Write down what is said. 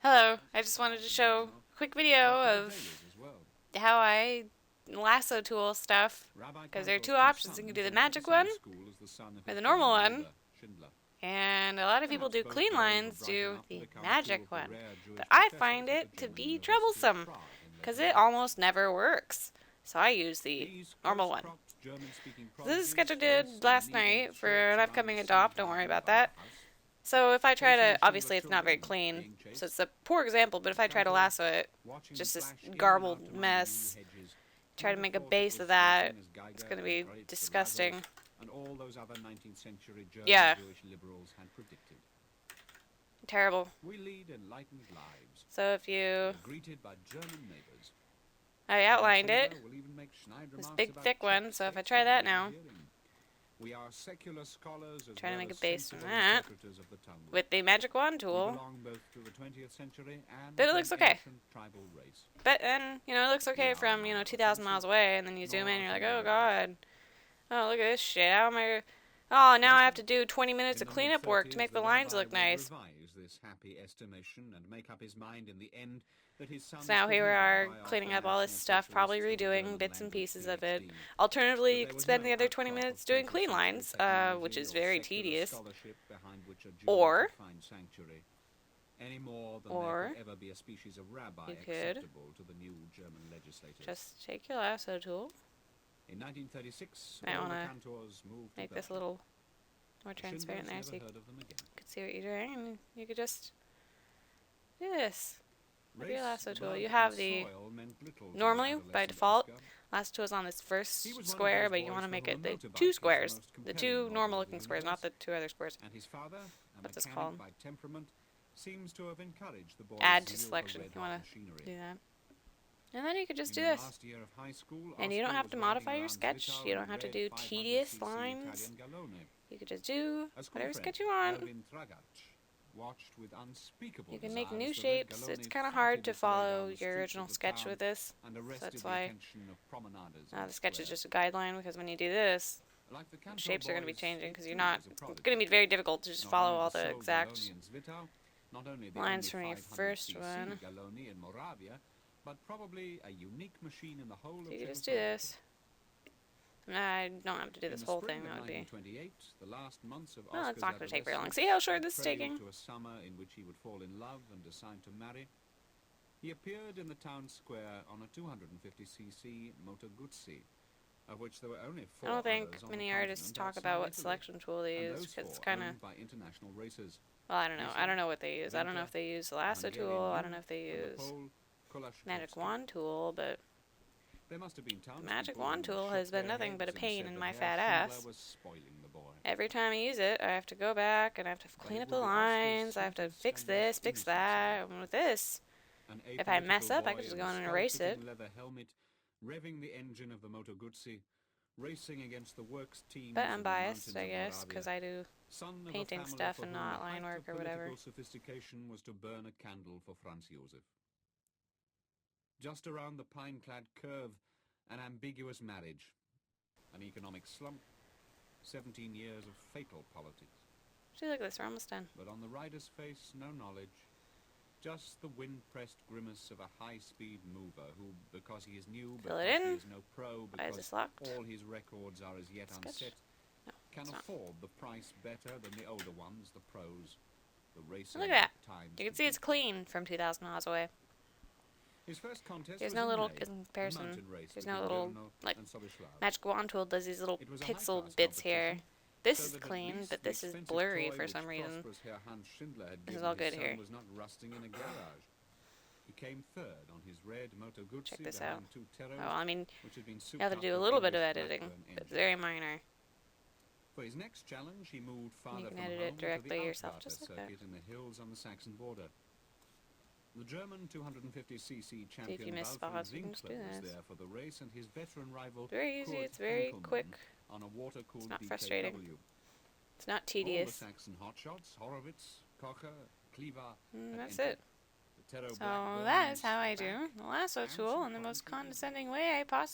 Hello, I just wanted to show a quick video of how I lasso tool stuff, because there are two options. You can do the magic one or the normal one, and a lot of people do clean lines do the magic one, but I find it to be troublesome, because it almost never works, so I use the normal one. So this is a sketch I did last night for an upcoming adopt, don't worry about that. So if I try to, obviously it's not very clean, so it's a poor example, but if I try to lasso it, just this garbled mess, try to make a base of that, it's going to be disgusting. Yeah, terrible. So if you, I outlined it, this big thick one, so if I try that now, try to make a base from that with the magic wand tool, but it looks okay. But then, it looks okay from, 2,000 miles away, and then you zoom in and you're like, oh god, oh look at this shit, how am I, oh now I have to do 20 minutes of cleanup work to make the lines look nice. So now here we are, cleaning up all this stuff, probably redoing bits and pieces of it. Alternatively, you could spend the other 20 minutes doing clean lines, which is very tedious. Or you could just take your lasso tool. Might want to make this a little more transparent there so you can see what you're doing, and you could just do this. With your lasso tool, you have the, normally, by default, lasso tool is on this first square, but you want to make it the two squares. The two normal looking squares, not the two other squares. What's this called? Add to selection. You want to do that. And then you could just do this. And you don't have to modify your sketch. You don't have to do tedious lines. You could just do whatever sketch you want. You can make new shapes. It's kind of hard to follow your original sketch with this. So that's why the sketch is just a guideline, because when you do this, shapes are going to be changing, because you're not, it's going to be very difficult to just follow all the exact lines from your first one. So you can just do this. I don't have to do this whole thing, that would be... Well, it's not going to take very long. See how short this is taking? He appeared in the town square on a 250cc Moto Guzzi, of which there were only 4 I don't think others many artists talk about what selection tool they use, because it's kind of... Well, I don't know. I don't know what they use. I don't know if they use the lasso tool. I don't know if they use magic wand tool, but... The magic wand tool has been nothing but a pain in my fat ass. Every time I use it, I have to go back and I have to clean up the lines, I have to fix this, fix that, and with this, if I mess up, I can just go in and erase it. But I'm biased, I guess, because I do painting stuff and not line work or whatever. Just around the pine-clad curve, an ambiguous marriage, an economic slump, 17 years of fatal politics. See, look at this, we're almost done. But on the writer's face, no knowledge, just the wind-pressed grimace of a high-speed mover who, because he is new, Fill because it in. he is no pro, because all his records are as yet unset, can afford the price better than the older ones, the pros, the racing. Look at that. You can see it's clean from 2,000 miles away. There's no little comparison. There's no little, like, magic wand tool does these little pixel bits here. This is clean, but this is blurry for some reason. This is all good here. Check this out. Oh, I mean, you have to do a little bit of editing, but it's very minor. For his next challenge, he moved farther you can from edit home it directly to the yourself, Alpbach just like circuit in the hills on the Saxon border. The German 250cc champion Walfried Winkler was there for the race, and his veteran rival very easy, it's very quick. On a water-cooled it's not BKW. frustrating. It's not tedious. All the Saxon hotshots, Horowitz, Kocher, Cleaver, that's it. So that is how I do the lasso tool in the most condescending way I possibly